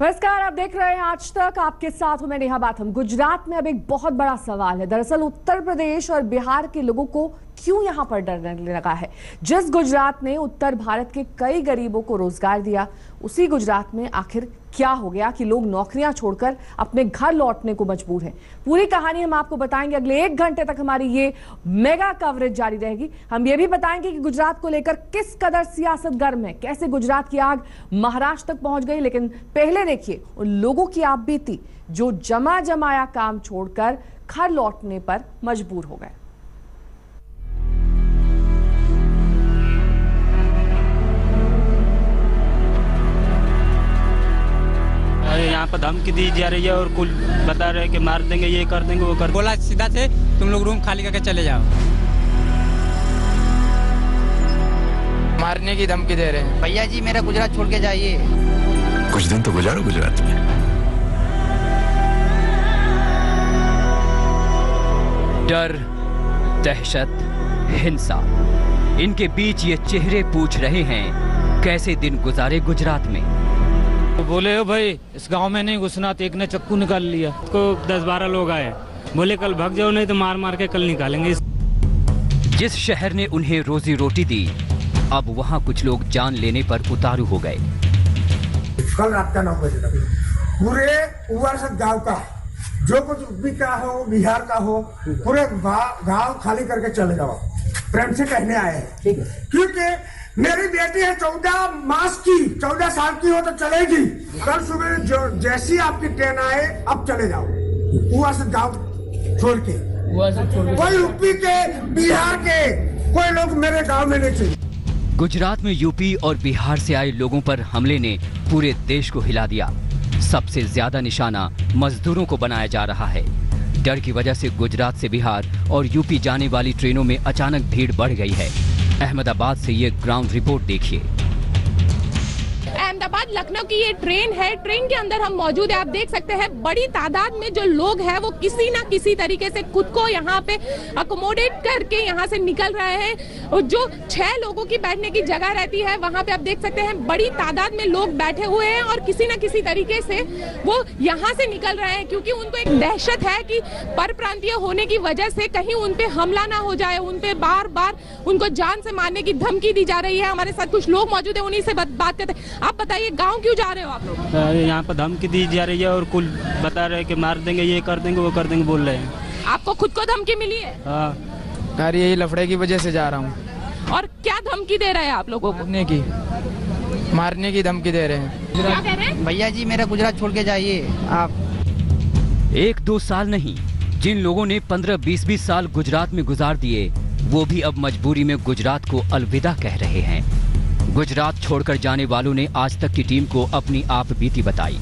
नमस्कार, आप देख रहे हैं आज तक। आपके साथ हूं मैं नेहा बाथम। गुजरात में अब एक बहुत बड़ा सवाल है। दरअसल उत्तर प्रदेश और बिहार के लोगों को क्यों यहां पर डर लगा है। जिस गुजरात ने उत्तर भारत के कई गरीबों को रोजगार दिया, उसी गुजरात में आखिर क्या हो गया कि लोग नौकरियां छोड़कर अपने घर लौटने को मजबूर हैं। पूरी कहानी हम आपको बताएंगे। अगले 1 घंटे तक हमारी ये मेगा कवरेज जारी रहेगी। हम ये भी बताएंगे कि गुजरात को लेकर किस कदर सियासत गर्म है, कैसे गुजरात की आग महाराष्ट्र तक पहुंच गई। लेकिन पहले देखिए उन लोगों की आप बीती जो जमाया काम छोड़कर घर लौटने पर मजबूर हो गए। यहाँ पर धमकी दी जा रही है और कुल बता रहे हैं कि मार देंगे, ये कर देंगे, वो कर। बोला सीधा से तुम लोग रूम खाली करके चले जाओ। मारने की धमकी दे रहे हैं। भैया जी मेरा गुजरात छोड़ के जाइए। कुछ दिन तो गुजारो गुजरात में। डर, दहशत, हिंसा, इनके बीच ये चेहरे पूछ रहे हैं कैसे दिन गुजारे गुजरात में। बोले हो भाई इस गांव में नहीं घुसना, तो एक ने चक्कू निकाल लिया। तो 10-12 लोग आए, बोले कल भाग जाओ नहीं तो मार मार के कल निकालेंगे। जिस शहर ने उन्हें रोजी रोटी दी, अब वहाँ कुछ लोग जान लेने पर उतारू हो गए। कल रात का 9 बजे तक पूरे उवारसद गांव का जो कुछ यूपी का हो, बिहार का हो, पूरे गांव खाली करके चले जाओ। प्रेम से कहने आए हैं, क्योंकि मेरी बेटी है 14 मास की, 14 साल की हो तो चलेगी। कल सुबह जो जैसी आपकी ट्रेन आए अब चले जाओ। उवारसद गांव छोड़ के कोई यूपी के, बिहार के कोई लोग मेरे गांव में नहीं चाहिए। गुजरात में यूपी और बिहार से आए लोगों पर हमले ने पूरे देश को हिला दिया। सबसे ज्यादा निशाना मजदूरों को बनाया जा रहा है। डर की वजह से गुजरात से बिहार और यूपी जाने वाली ट्रेनों में अचानक भीड़ बढ़ गई है। अहमदाबाद से ये ग्राउंड रिपोर्ट देखिए। अहमदाबाद लखनऊ की ये ट्रेन है। ट्रेन के अंदर हम मौजूद है। आप देख सकते हैं बड़ी तादाद में जो लोग हैं वो किसी ना किसी तरीके से खुद को यहाँ पे अकोमोडेट करके यहाँ से निकल रहे हैं। और जो 6 लोगों की बैठने की जगह रहती है वहाँ पे आप देख सकते हैं बड़ी तादाद में लोग बैठे हुए हैं और किसी ना किसी तरीके से वो यहाँ से निकल रहे हैं, क्योंकि उनको एक दहशत है कि परप्रांतीय होने की वजह से कहीं उन पे हमला ना हो जाए। उन पे बार बार उनको जान से मारने की धमकी दी जा रही है। हमारे साथ कुछ लोग मौजूद है, उन्हीं से बात करते हैं। आप बताइए गांव क्यों जा रहे हो आप लोग? यहाँ पर धमकी दी जा रही है और कुल बता रहे हैं कि मार देंगे, ये कर देंगे, वो कर देंगे बोल रहे हैं। आपको खुद को धमकी मिली है? हाँ, यही लफड़े की वजह से जा रहा हूँ। और क्या धमकी दे रहे हैं आप लोगों को? मारने की धमकी दे रहे हैं। क्या कह रहे हैं? भैया जी मेरा गुजरात छोड़ के जाइए आप। 1-2 साल नहीं, जिन लोगों ने 15-20 साल गुजरात में गुजार दिए, वो भी अब मजबूरी में गुजरात को अलविदा कह रहे हैं। गुजरात छोड़कर जाने वालों ने आज तक की टीम को अपनी आप बीती बताई।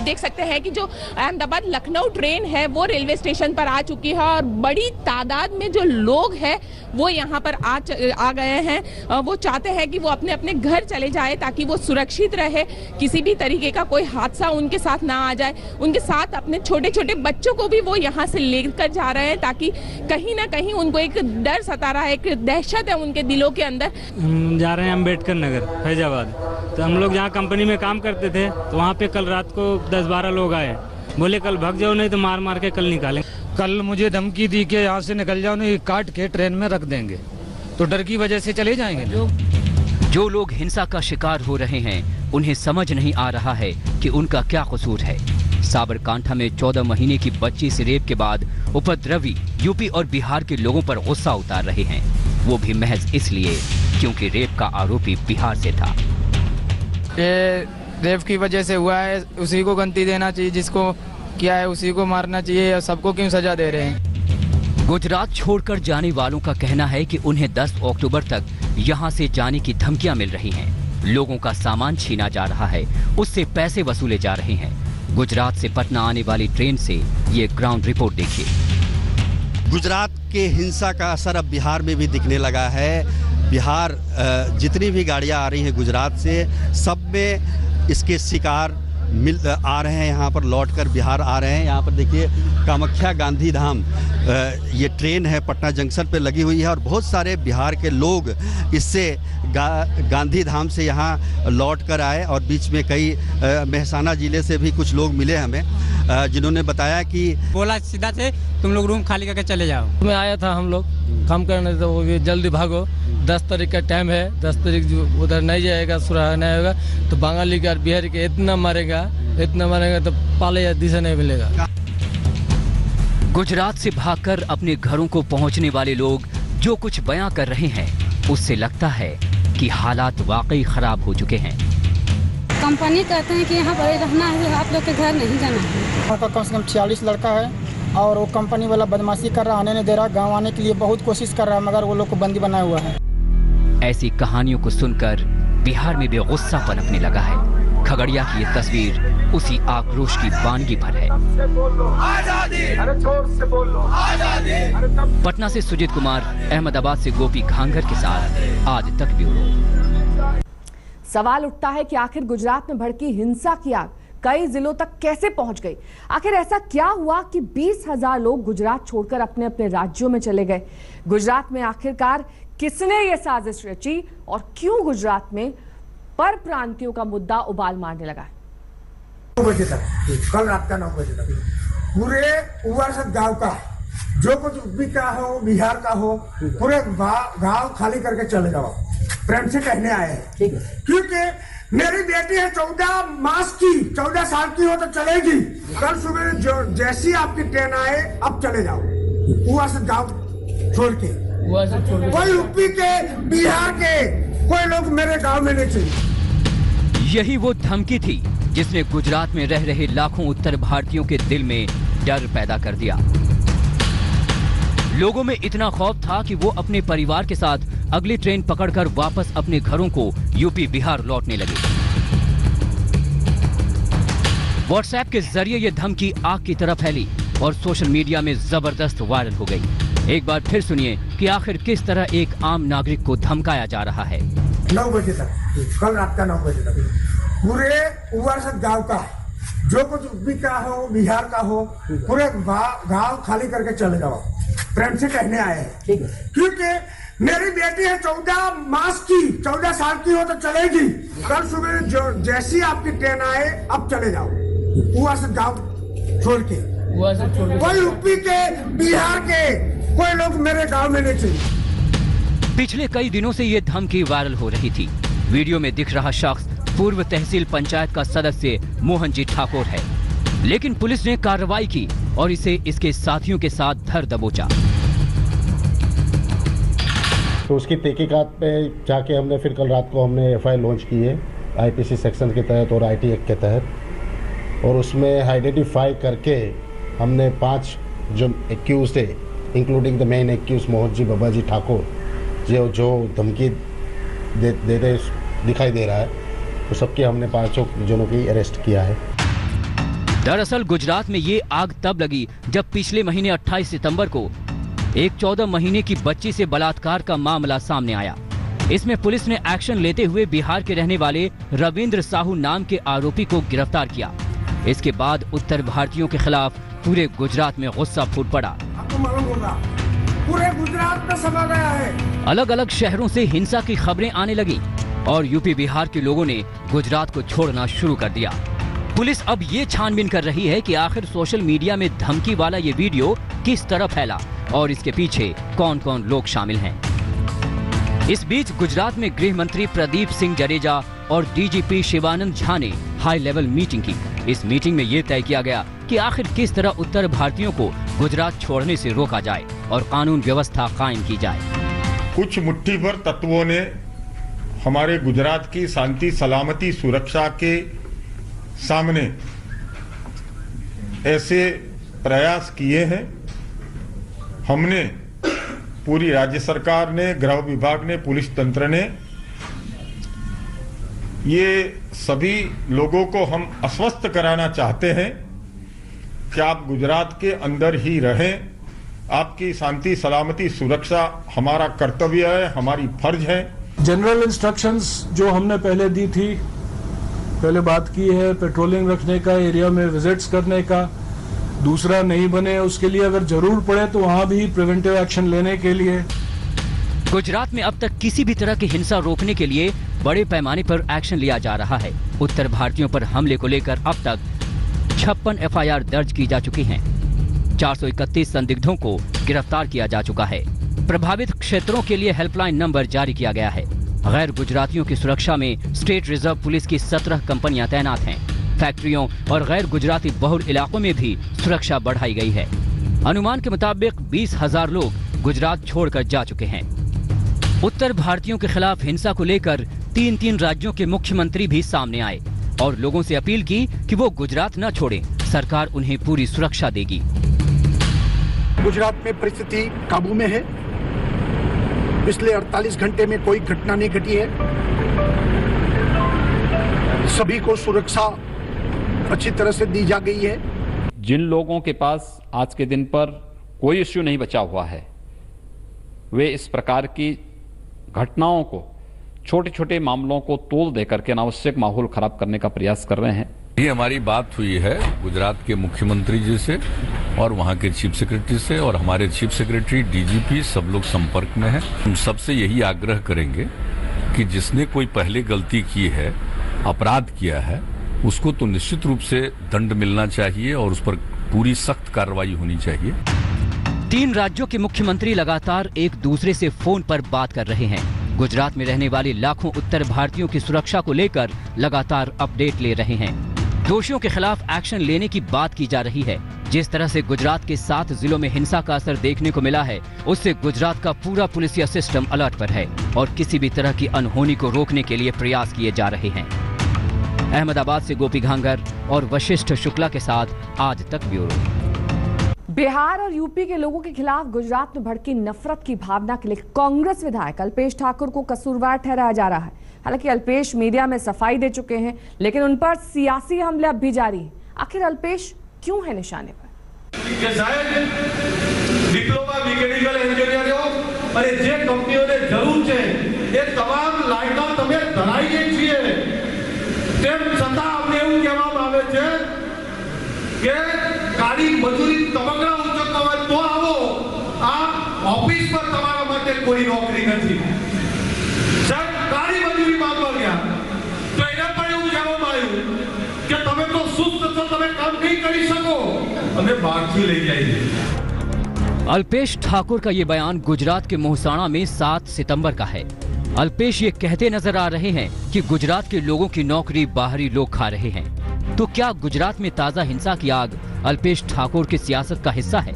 देख सकते हैं कि जो अहमदाबाद लखनऊ ट्रेन है वो रेलवे स्टेशन पर आ चुकी है और बड़ी तादाद में जो लोग हैं वो यहाँ पर आ गए हैं। वो चाहते हैं कि वो अपने अपने घर चले जाए ताकि वो सुरक्षित रहे, किसी भी तरीके का कोई हादसा उनके साथ ना आ जाए। उनके साथ अपने छोटे छोटे बच्चों को भी वो यहाँ से लेकर जा रहे हैं ताकि कहीं ना कहीं उनको एक डर सता रहा है, एक दहशत है उनके दिलों के अंदर। हम जा रहे हैं अम्बेडकर नगर फैजाबाद। तो हम लोग जहाँ कंपनी में काम करते थे तो वहाँ पे कल रात को 10-12 लोग आए, बोले कल भाग जाओ नहीं तो मार मार के कल निकालेंगे। कल मुझे धमकी दी कि यहाँ से निकल जाओ नहीं काट के ट्रेन में रख देंगे, तो डर की वजह से चले जाएंगे। जो लोग हिंसा का शिकार हो रहे हैं उन्हें समझ नहीं आ रहा है कि उनका क्या कसूर है। साबरकांठा में 14 महीने की बच्ची से रेप के बाद उपद्रवी यूपी और बिहार के लोगों पर गुस्सा उतार रहे हैं, वो भी महज इसलिए क्योंकि रेप का आरोपी बिहार से था। रेप की वजह से हुआ है, उसी को गलती देना चाहिए, जिसको किया है उसी को मारना चाहिए। सबको क्यों सजा दे रहे हैं? गुजरात छोड़कर जाने वालों का कहना है कि उन्हें 10 अक्टूबर तक यहां से जाने की धमकियां मिल रही हैं। लोगों का सामान छीना जा रहा है, उससे पैसे वसूले जा रहे हैं। गुजरात से पटना आने वाली ट्रेन से ये ग्राउंड रिपोर्ट देखिए। गुजरात के हिंसा का असर अब बिहार में भी दिखने लगा है। बिहार जितनी भी गाड़ियां आ रही हैं गुजरात से, सब में इसके शिकार आ रहे हैं, यहाँ पर लौटकर बिहार आ रहे हैं। यहाँ पर देखिए कामाख्या गांधी धाम ये ट्रेन है, पटना जंक्शन पे लगी हुई है और बहुत सारे बिहार के लोग इससे गांधी धाम से यहाँ लौट कर आए और बीच में कई मेहसाना ज़िले से भी कुछ लोग मिले हमें, जिन्होंने बताया कि बोला सीधा से तुम लोग रूम खाली करके चले जाओ। मैं आया था, हम लोग काम करने, तो वो जल्दी भागो, 10 तारीख का टाइम है, 10 तारीख उधर नहीं जाएगा, सुराहा नहीं होगा तो बंगाली का बिहार के इतना मारेगा तो पाले या दिशा नहीं मिलेगा। गुजरात से भागकर अपने घरों को पहुंचने वाले लोग जो कुछ बयां कर रहे हैं, उससे लगता है कि हालात वाकई खराब हो चुके हैं। कंपनी कहते हैं कि यहाँ पर रहना है, आप लोग के घर नहीं जाना है। वहाँ का कम से कम 46 लड़का है और वो कंपनी वाला बदमाशी कर रहा, आने नहीं दे रहा, गाँव आने के लिए बहुत कोशिश कर रहा है, मगर वो लोग को बंदी बनाया हुआ है। ऐसी कहानियों को सुनकर बिहार में भी गुस्सा पनपने लगा है। खगड़िया की ये तस्वीर उसी आक्रोश की वानगी भर है। पटना से सुजीत कुमार, अहमदाबाद से गोपी घांगर के साथ आज तक ब्यूरो। सवाल उठता है कि आखिर गुजरात में भड़की हिंसा की आग कई जिलों तक कैसे पहुंच गई? आखिर ऐसा क्या हुआ कि 20,000 लोग गुजरात छोड़कर अपने अपने राज्यों में चले गए? गुजरात में आखिरकार किसने ये साजिश रची और क्यों गुजरात में पर प्रांतियों का मुद्दा उबाल मारने लगा है? 9 बजे तक, कल रात का 9 बजे तक पूरे उवारसद गांव का जो कुछ यूपी का हो, बिहार का हो, पूरे गांव खाली करके चले जाओ। प्रेम से कहने आए हैं, क्योंकि मेरी बेटी है 14 मास की, 14 साल की हो तो चलेगी। कल सुबह जो जैसी आपकी ट्रेन आए, अब चले जाओ उवारसद गांव छोड़ के। कोई यूपी के, बिहार के कोई लोग मेरे गांव में नहीं चाहिए। यही वो धमकी थी जिसने गुजरात में रह रहे लाखों उत्तर भारतीयों के दिल में डर पैदा कर दिया। लोगों में इतना खौफ था कि वो अपने परिवार के साथ अगली ट्रेन पकड़कर वापस अपने घरों को यूपी बिहार लौटने लगे। व्हाट्सएप के जरिए ये धमकी आग की तरह फैली और सोशल मीडिया में जबरदस्त वायरल हो गई। एक बार फिर सुनिए कि आखिर किस तरह एक आम नागरिक को धमकाया जा रहा है। 9 बजे तक, कल रात का 9 बजे तक पूरे उवारसद गांव का जो कुछ यूपी का हो, बिहार का हो, पूरे गांव खाली करके चले जाओ। प्रेम से कहने आए हैं, क्योंकि मेरी बेटी है 14 मास की, 14 साल की हो तो चलेगी। कल सुबह जो जैसी आपकी ट्रेन आए, अब चले जाओ उवारसद गांव छोड़ के। कोई यूपी के, बिहार के कोई लोग मेरे गांव में नहीं चाहिए। पिछले कई दिनों से ये धमकी वायरल हो रही थी। वीडियो में दिख रहा शख्स पूर्व तहसील पंचायत का सदस्य मोहन जी ठाकुर है, लेकिन पुलिस ने कार्रवाई की और इसे इसके साथियों के साथ धर दबोचा। तो उसकी तहकीकात पे जाके हमने फिर कल रात को हमने एफआईआर लॉन्च की है आईपीसी सेक्शन के तहत और आईटी एक्ट के तहत, और उसमें आइडेंटिफाई करके हमने 5 जो एक्यूज थे, including the main accused Mohan ji Baba ji Thakur, जो धमकी देते दिखाई दे रहा है, तो सबके हमने 5 जनों की अरेस्ट किया है। दरअसल गुजरात में ये आग तब लगी जब पिछले महीने 28 सितंबर को एक 14 महीने की बच्ची से बलात्कार का मामला सामने आया। इसमें पुलिस ने एक्शन लेते हुए बिहार के रहने वाले रविंद्र साहू नाम के आरोपी को गिरफ्तार किया। इसके बाद उत्तर भारतीयों के खिलाफ पूरे गुजरात में गुस्सा फूट पड़ा। आपको मालूम होगा पूरे गुजरात में समा गया है। अलग अलग शहरों से हिंसा की खबरें आने लगी और यूपी बिहार के लोगों ने गुजरात को छोड़ना शुरू कर दिया। पुलिस अब ये छानबीन कर रही है कि आखिर सोशल मीडिया में धमकी वाला ये वीडियो किस तरह फैला और इसके पीछे कौन कौन लोग शामिल हैं। इस बीच गुजरात में गृह मंत्री प्रदीप सिंह जडेजा और डीजीपी शिवानंद झा ने हाई लेवल मीटिंग की। इस मीटिंग में ये तय किया गया कि आखिर किस तरह उत्तर भारतीयों को गुजरात छोड़ने से रोका जाए और कानून व्यवस्था कायम की जाए। कुछ मुट्ठी भर तत्वों ने हमारे गुजरात की शांति, सलामती, सुरक्षा के सामने ऐसे प्रयास किए हैं। हमने, पूरी राज्य सरकार ने, गृह विभाग ने, पुलिस तंत्र ने, ये सभी लोगों को हम आश्वस्त कराना चाहते हैं कि आप गुजरात के अंदर ही रहें। आपकी शांति, सलामती, सुरक्षा हमारा कर्तव्य है, हमारी फर्ज है। जनरल इंस्ट्रक्शंस जो हमने पहले दी थी पहले बात की है पेट्रोलिंग रखने का, एरिया में विजिट्स करने का, दूसरा नहीं बने उसके लिए अगर जरूर पड़े तो वहां भी प्रिवेंटिव एक्शन लेने के लिए। गुजरात में अब तक किसी भी तरह की हिंसा रोकने के लिए बड़े पैमाने पर एक्शन लिया जा रहा है। उत्तर भारतीयों पर हमले को लेकर अब तक 56 एफआईआर दर्ज की जा चुकी हैं। 431 संदिग्धों को गिरफ्तार किया जा चुका है। प्रभावित क्षेत्रों के लिए हेल्पलाइन नंबर जारी किया गया है। गैर गुजरातियों की सुरक्षा में स्टेट रिजर्व पुलिस की 17 कंपनियां तैनात हैं। फैक्ट्रियों और गैर गुजराती बहुल इलाकों में भी सुरक्षा बढ़ाई गई है। अनुमान के मुताबिक 20,000 लोग गुजरात छोड़कर जा चुके हैं। उत्तर भारतीयों के खिलाफ हिंसा को लेकर 3 राज्यों के मुख्यमंत्री भी सामने आए और लोगों से अपील की कि वो गुजरात न छोड़ें, सरकार उन्हें पूरी सुरक्षा देगी। गुजरात में परिस्थिति काबू में है। पिछले 48 घंटे में कोई घटना नहीं घटी है। सभी को सुरक्षा अच्छी तरह से दी जा गई है। जिन लोगों के पास आज के दिन पर कोई इश्यू नहीं बचा हुआ है, वे इस प्रकार की घटनाओं को, छोटे छोटे मामलों को तोल देकर के अनावश्यक माहौल खराब करने का प्रयास कर रहे हैं। ये हमारी बात हुई है गुजरात के मुख्यमंत्री जी से और वहाँ के चीफ सेक्रेटरी से, और हमारे चीफ सेक्रेटरी, डीजीपी सब लोग संपर्क में हैं। हम सबसे यही आग्रह करेंगे कि जिसने कोई पहले गलती की है, अपराध किया है, उसको तो निश्चित रूप से दंड मिलना चाहिए और उस पर पूरी सख्त कार्रवाई होनी चाहिए। 3 राज्यों के मुख्यमंत्री लगातार एक दूसरे से फोन पर बात कर रहे हैं। गुजरात में रहने वाले लाखों उत्तर भारतीयों की सुरक्षा को लेकर लगातार अपडेट ले रहे हैं। दोषियों के खिलाफ एक्शन लेने की बात की जा रही है। जिस तरह से गुजरात के 7 जिलों में हिंसा का असर देखने को मिला है, उससे गुजरात का पूरा पुलिसिया सिस्टम अलर्ट पर है और किसी भी तरह की अनहोनी को रोकने के लिए प्रयास किए जा रहे हैं। अहमदाबाद से गोपी घांगर और वशिष्ठ शुक्ला के साथ आज तक ब्यूरो। बिहार और यूपी के लोगों के खिलाफ गुजरात में भड़की नफरत की भावना के लिए कांग्रेस विधायक अल्पेश ठाकुर को कसूरवार ठहराया जा रहा है। हालांकि अल्पेश मीडिया में सफाई दे चुके हैं, लेकिन उन पर सियासी हमले अब भी जारी हैं। आखिर अल्पेश क्यों है निशाने पर? डिप्लोमा मैकेनिकल इंजीनियरो અને જે કંપનીઓને જરૂર છે એ તમામ લાયકા તમે ધરાઈએ છીએ, તેમ છતાં અમને એવું કહેવામાં આવે છે કે કાળી મજૂરી તબકડા ઉચકવા હોય તો આવો, આ ઓફિસ પર તમારા માટે કોઈ નોકરી નથી। સાહેબ કાળી મજૂરી માંગવા ગયા તો એને પણ એવું કહેવામાં આવ્યું કે તમે તો સુસ્ત છો, તમે કામ નહીં કરી શકો, અમે બહારથી લઈ જઈએ। अल्पेश ठाकुर का ये बयान गुजरात के मोहसाणा में 7 सितंबर का है। अल्पेश ये कहते नजर आ रहे हैं कि गुजरात के लोगों की नौकरी बाहरी लोग खा रहे हैं। तो क्या गुजरात में ताजा हिंसा की आग अल्पेश ठाकुर की सियासत का हिस्सा है?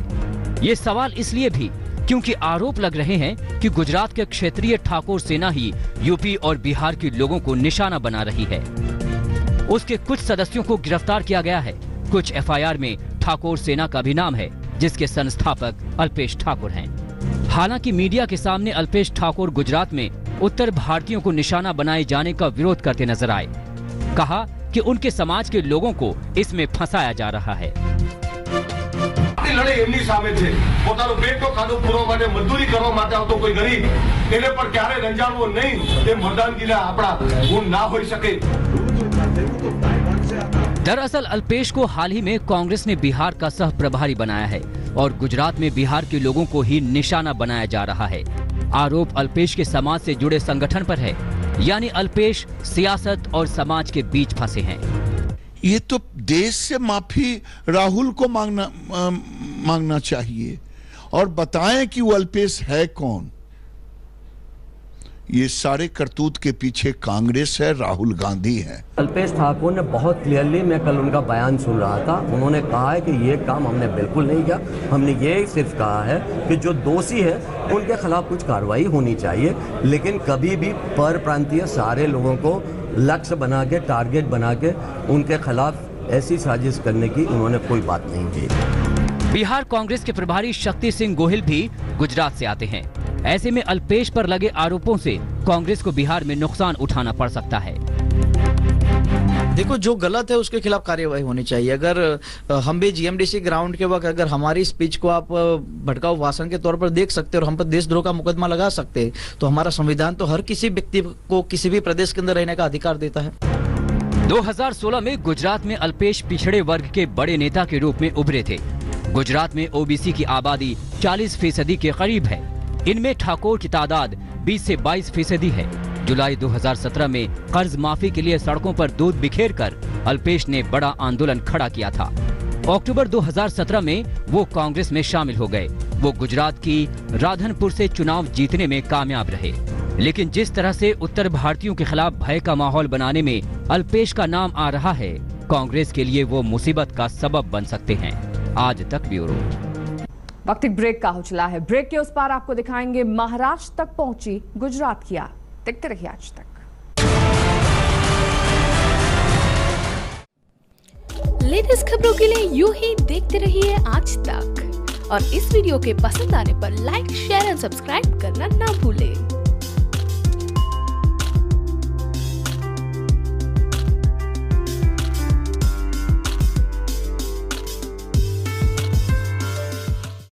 ये सवाल इसलिए भी क्योंकि आरोप लग रहे हैं कि गुजरात के क्षेत्रीय ठाकुर सेना ही यूपी और बिहार के लोगों को निशाना बना रही है। उसके कुछ सदस्यों को गिरफ्तार किया गया है। कुछ एफआईआर में ठाकुर सेना का भी नाम है, जिसके संस्थापक अल्पेश ठाकुर हैं। हालांकि मीडिया के सामने अल्पेश ठाकुर गुजरात में उत्तर भारतीयों को निशाना बनाए जाने का विरोध करते नजर आए। कहा कि उनके समाज के लोगों को इसमें फंसाया जा रहा है। लड़ाई एमनी सामे छे, પોતાનો પેટનો ખાધો પૂરો માટે મજૂરી કરવા માટે આવતો કોઈ ગરીબ એને પર ક્યારે રંજાડવો નહીં, તે મર્દાનગીના આપણા ગુણ ના હોઈ શકે। दरअसल अल्पेश को हाल ही में कांग्रेस ने बिहार का सह प्रभारी बनाया है और गुजरात में बिहार के लोगों को ही निशाना बनाया जा रहा है। आरोप अल्पेश के समाज से जुड़े संगठन पर है, यानी अल्पेश सियासत और समाज के बीच फंसे हैं। ये तो देश से माफी राहुल को मांगना चाहिए और बताएं कि वो अल्पेश है कौन। ये सारे करतूत के पीछे कांग्रेस है, राहुल गांधी है। अल्पेश ठाकुर ने बहुत क्लियरली, मैं कल उनका बयान सुन रहा था, उन्होंने कहा है कि ये काम हमने बिल्कुल नहीं किया। हमने ये सिर्फ कहा है कि जो दोषी है उनके खिलाफ कुछ कार्रवाई होनी चाहिए, लेकिन कभी भी पर प्रांतीय सारे लोगों को लक्ष्य बना के, टारगेट बना के उनके खिलाफ ऐसी साजिश करने की उन्होंने कोई बात नहीं की। बिहार कांग्रेस के प्रभारी शक्ति सिंह गोहिल भी गुजरात से आते हैं। ऐसे में अल्पेश पर लगे आरोपों से कांग्रेस को बिहार में नुकसान उठाना पड़ सकता है। देखो, जो गलत है उसके खिलाफ कार्यवाही होनी चाहिए। अगर हम भी जीएमडीसी ग्राउंड के वक्त अगर हमारी स्पीच को आप भड़काऊ भाषण के तौर पर देख सकते हैं और हम पर देशद्रोह का मुकदमा लगा सकते हैं, तो हमारा संविधान तो हर किसी व्यक्ति को किसी भी प्रदेश के अंदर रहने का अधिकार देता है। 2016 में गुजरात में अल्पेश पिछड़े वर्ग के बड़े नेता के रूप में उभरे थे। गुजरात में ओबीसी की आबादी 40% के करीब है। इनमें ठाकोर की तादाद 20 से 22% है। जुलाई 2017 में कर्ज माफी के लिए सड़कों पर दूध बिखेर कर अल्पेश ने बड़ा आंदोलन खड़ा किया था। अक्टूबर 2017 में वो कांग्रेस में शामिल हो गए। वो गुजरात की राधनपुर से चुनाव जीतने में कामयाब रहे, लेकिन जिस तरह से उत्तर भारतीयों के खिलाफ भय का माहौल बनाने में अल्पेश का नाम आ रहा है, कांग्रेस के लिए वो मुसीबत का सबब बन सकते हैं। आज तक ब्यूरो। वक्त एक ब्रेक का हो चला है। ब्रेक के उस पार आपको दिखाएंगे महाराष्ट्र तक पहुंची गुजरात की आग। देखते रहिए आज तक। लेटेस्ट खबरों के लिए यूं ही देखते रहिए आज तक, और इस वीडियो के पसंद आने पर लाइक, शेयर एंड सब्सक्राइब करना ना भूलें।